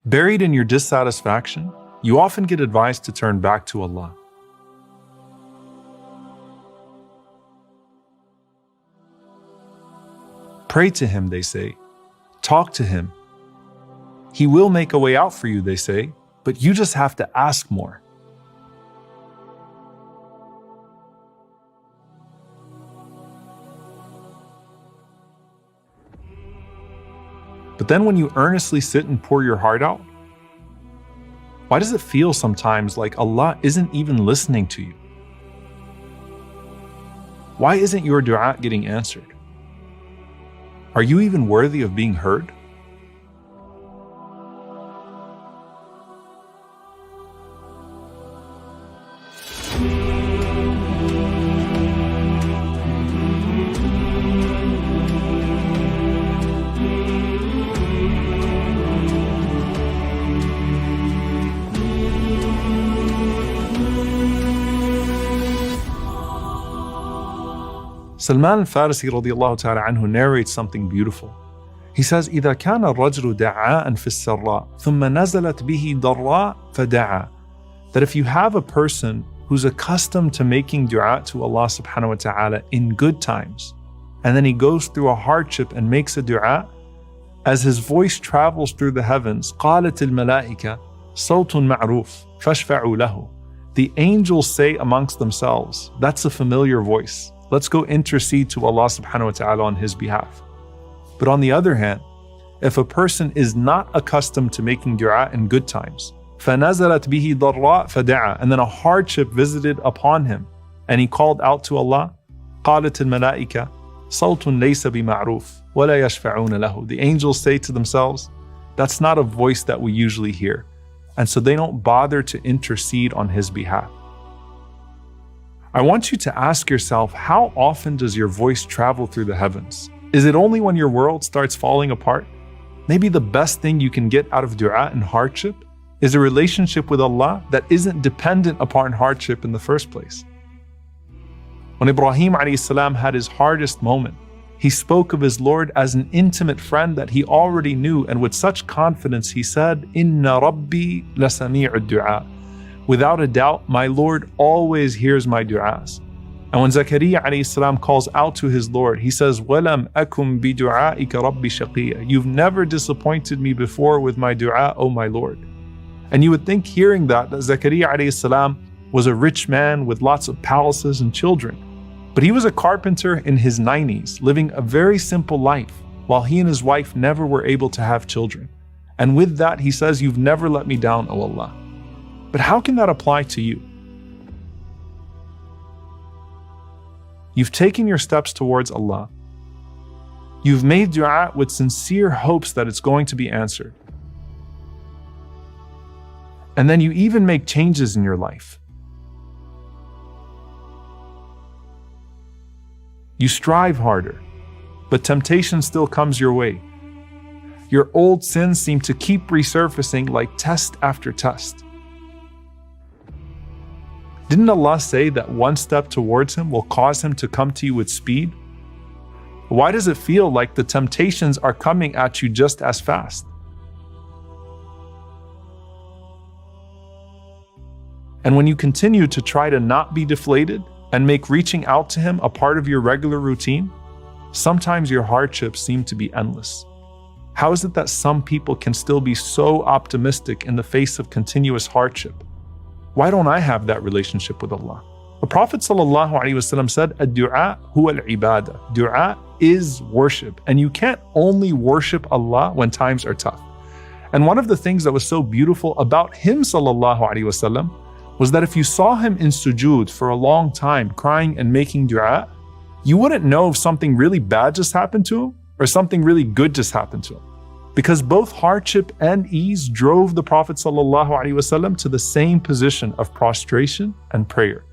Buried in your dissatisfaction, you often get advised to turn back to Allah. Pray to Him, they say. Talk to Him. He will make a way out for you, they say, but you just have to ask more. But then when you earnestly sit and pour your heart out, why does it feel sometimes like Allah isn't even listening to you? Why isn't your dua getting answered? Are you even worthy of being heard? Salman al-Farisi radiyallahu ta'ala anhu narrates something beautiful. He says, إِذَا كَانَ الرَّجْلُ دَعَاءً فِي السَّرَّاءِ ثُمَّ نَزَلَتْ بِهِ ضَرَّاء فَدَعَى. That if you have a person who's accustomed to making dua to Allah subhanahu wa ta'ala in good times, and then he goes through a hardship and makes a dua, as his voice travels through the heavens, قَالَتِ الْمَلَائِكَةِ صَوْتٌ مَعْرُوفٌ فَاشْفَعُوا لَهُ. The angels say amongst themselves, that's a familiar voice. Let's go intercede to Allah subhanahu wa ta'ala on his behalf. But on the other hand, if a person is not accustomed to making dua in good times, فَنَزَلَتْ بِهِ ضَرَّاء فَدَعَى, and then a hardship visited upon him, and he called out to Allah, قَالَتِ الْمَلَائِكَةِ صَوْتٌ لَيْسَ بِمَعْرُوفٍ وَلَا يَشْفَعُونَ لَهُ. The angels say to themselves, that's not a voice that we usually hear. And so they don't bother to intercede on his behalf. I want you to ask yourself, how often does your voice travel through the heavens? Is it only when your world starts falling apart? Maybe the best thing you can get out of dua and hardship is a relationship with Allah that isn't dependent upon hardship in the first place. When Ibrahim alayhi salam had his hardest moment, he spoke of his Lord as an intimate friend that he already knew, and with such confidence he said, Inna Rabbi lasami'ud du'a. Without a doubt, my Lord always hears my du'as. And when Zakaria alayhi salam calls out to his Lord, he says, وَلَمْ أَكُمْ بِدُعَائِكَ رَبِّ شَقِيًّا. You've never disappointed me before with my du'a, O my Lord. And you would think hearing that Zakaria alayhi salam was a rich man with lots of palaces and children. But he was a carpenter in his 90s, living a very simple life, while he and his wife never were able to have children. And with that, he says, you've never let me down, O Allah. But how can that apply to you? You've taken your steps towards Allah. You've made dua with sincere hopes that it's going to be answered. And then you even make changes in your life. You strive harder, but temptation still comes your way. Your old sins seem to keep resurfacing like test after test. Didn't Allah say that one step towards Him will cause Him to come to you with speed? Why does it feel like the temptations are coming at you just as fast? And when you continue to try to not be deflated and make reaching out to Him a part of your regular routine, sometimes your hardships seem to be endless. How is it that some people can still be so optimistic in the face of continuous hardship? Why don't I have that relationship with Allah? The Prophet ﷺ said, "Ad-du'a huwa al-ibadah." Dua is worship, and you can't only worship Allah when times are tough. And one of the things that was so beautiful about him ﷺ was that if you saw him in sujood for a long time, crying and making dua, you wouldn't know if something really bad just happened to him or something really good just happened to him. Because both hardship and ease drove the Prophet ﷺ to the same position of prostration and prayer.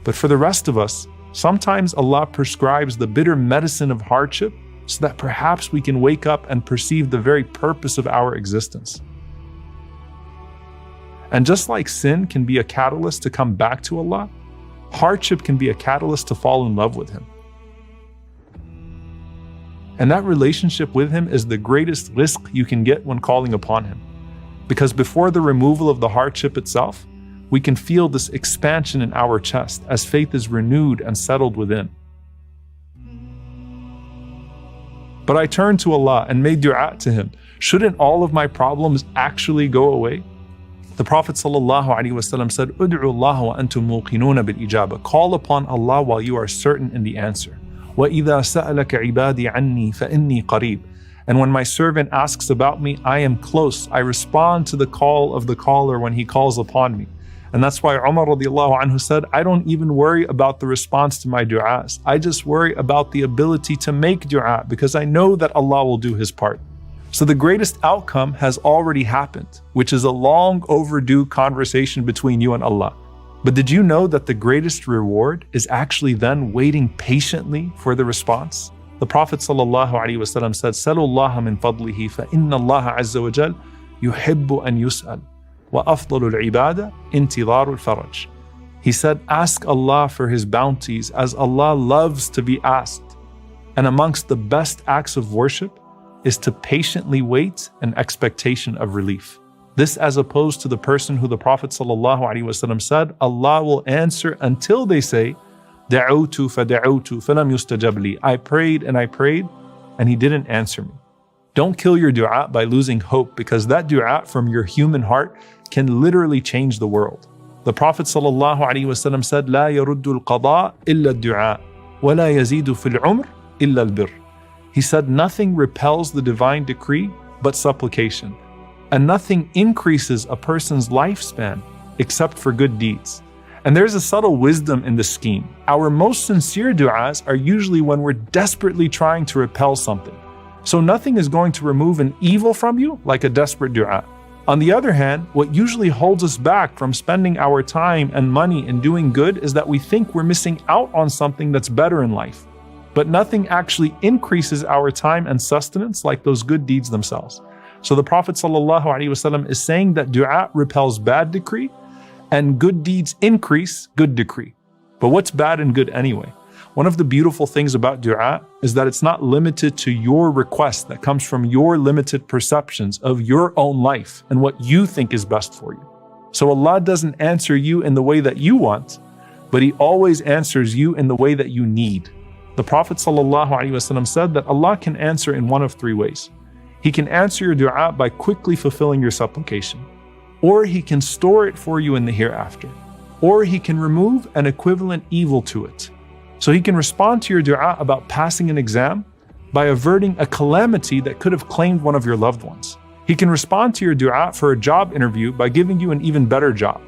But for the rest of us, sometimes Allah prescribes the bitter medicine of hardship so that perhaps we can wake up and perceive the very purpose of our existence. And just like sin can be a catalyst to come back to Allah, hardship can be a catalyst to fall in love with Him. And that relationship with Him is the greatest risk you can get when calling upon Him. Because before the removal of the hardship itself, we can feel this expansion in our chest as faith is renewed and settled within. But I turned to Allah and made dua to Him. Shouldn't all of my problems actually go away? The Prophet ﷺ said, "Ud'u Allah wa antum muqinuna bil ijaba." Call upon Allah while you are certain in the answer. وَإِذَا سَأَلَكَ عِبَادِي عَنِّي فَإِنِّي قَرِيبٌ. And when my servant asks about me, I am close. I respond to the call of the caller when he calls upon me. And that's why Umar radiallahu anhu said, I don't even worry about the response to my du'as. I just worry about the ability to make du'a because I know that Allah will do His part. So the greatest outcome has already happened, which is a long overdue conversation between you and Allah. But did you know that the greatest reward is actually then waiting patiently for the response? The Prophet ﷺ said, "Salu Allah min fadlihi fa inna Allah azza wa jal yuhibbu an yus'al wa afdalu al-ibada intidaru al-faraj." He said, ask Allah for His bounties as Allah loves to be asked. And amongst the best acts of worship is to patiently wait in expectation of relief. This as opposed to the person who the Prophet ﷺ said, Allah will answer until they say, "Da'utu fada'utu falam yustajab li." I prayed and He didn't answer me. Don't kill your dua by losing hope, because that dua from your human heart can literally change the world. The Prophet ﷺ said, "La yaruddu al-qada illa ad-du'a, wa la yazidu fil umr illa al-birr." He said, nothing repels the divine decree but supplication, and nothing increases a person's lifespan except for good deeds. And there's a subtle wisdom in the scheme. Our most sincere du'as are usually when we're desperately trying to repel something. So nothing is going to remove an evil from you like a desperate du'a. On the other hand, what usually holds us back from spending our time and money in doing good is that we think we're missing out on something that's better in life. But nothing actually increases our time and sustenance like those good deeds themselves. So the Prophet ﷺ is saying that du'a repels bad decree and good deeds increase good decree. But what's bad and good anyway? One of the beautiful things about du'a is that it's not limited to your request that comes from your limited perceptions of your own life and what you think is best for you. So Allah doesn't answer you in the way that you want, but He always answers you in the way that you need. The Prophet ﷺ said that Allah can answer in one of three ways. He can answer your du'a by quickly fulfilling your supplication, or He can store it for you in the hereafter, or He can remove an equivalent evil to it. So He can respond to your du'a about passing an exam by averting a calamity that could have claimed one of your loved ones. He can respond to your du'a for a job interview by giving you an even better job.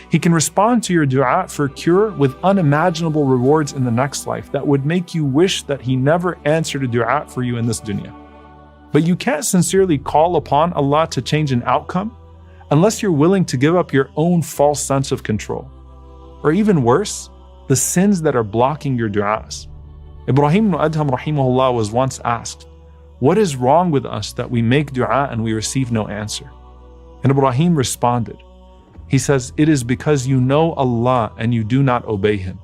He can respond to your du'a for cure with unimaginable rewards in the next life that would make you wish that He never answered a du'a for you in this dunya. But you can't sincerely call upon Allah to change an outcome unless you're willing to give up your own false sense of control. Or even worse, the sins that are blocking your du'as. Ibrahim ibn Adham rahimahullah was once asked, what is wrong with us that we make du'a and we receive no answer? And Ibrahim responded, he says, it is because you know Allah and you do not obey Him.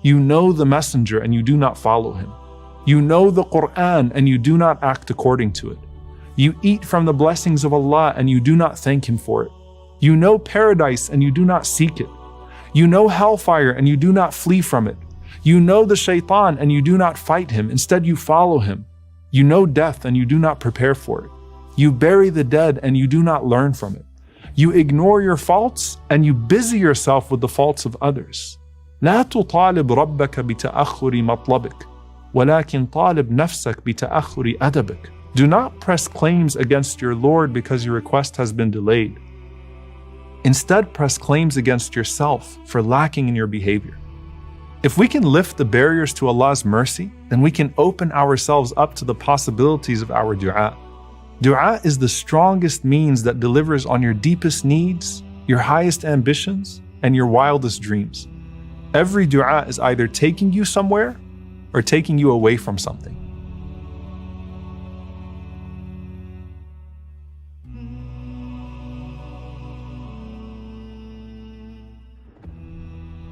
You know the Messenger and you do not follow Him. You know the Quran and you do not act according to it. You eat from the blessings of Allah and you do not thank Him for it. You know paradise and you do not seek it. You know hellfire and you do not flee from it. You know the shaitan and you do not fight him. Instead you follow him. You know death and you do not prepare for it. You bury the dead and you do not learn from it. You ignore your faults and you busy yourself with the faults of others. لا تطالب ربك بتأخر مطلبك ولكن طالب نفسك بتأخر أدبك. Do not press claims against your Lord because your request has been delayed. Instead, press claims against yourself for lacking in your behavior. If we can lift the barriers to Allah's mercy, then we can open ourselves up to the possibilities of our du'a. Du'a is the strongest means that delivers on your deepest needs, your highest ambitions, and your wildest dreams. Every du'a is either taking you somewhere or taking you away from something.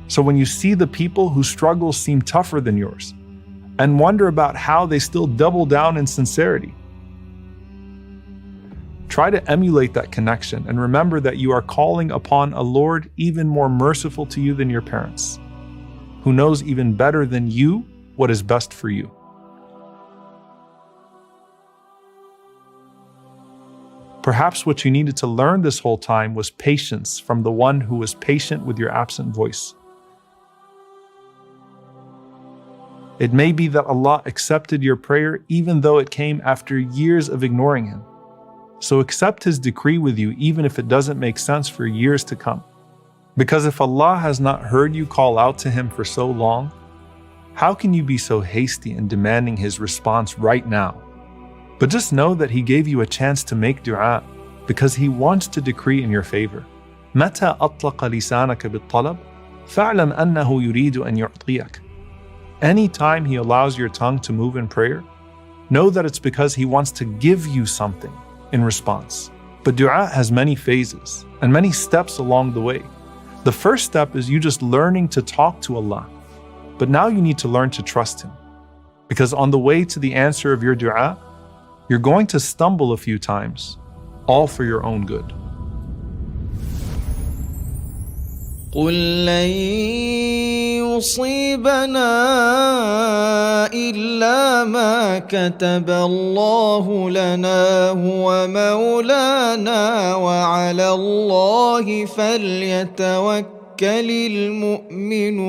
So when you see the people whose struggles seem tougher than yours, and wonder about how they still double down in sincerity. Try to emulate that connection and remember that you are calling upon a Lord even more merciful to you than your parents, who knows even better than you what is best for you. Perhaps what you needed to learn this whole time was patience from the one who was patient with your absent voice. It may be that Allah accepted your prayer even though it came after years of ignoring Him. So accept His decree with you even if it doesn't make sense for years to come. Because if Allah has not heard you call out to Him for so long, how can you be so hasty in demanding His response right now? But just know that He gave you a chance to make dua because He wants to decree in your favor. متى أطلق لسانك بالطلب فاعلم أنه يريد أن يعطيك. Anytime He allows your tongue to move in prayer, know that it's because He wants to give you something in response. But dua has many phases and many steps along the way. The first step is you just learning to talk to Allah. But now you need to learn to trust Him. Because on the way to the answer of your dua, you're going to stumble a few times, all for your own good. قل لن يصيبنا إلا ما كتب الله لنا هو مولانا وعلى الله فليتوكل المؤمنون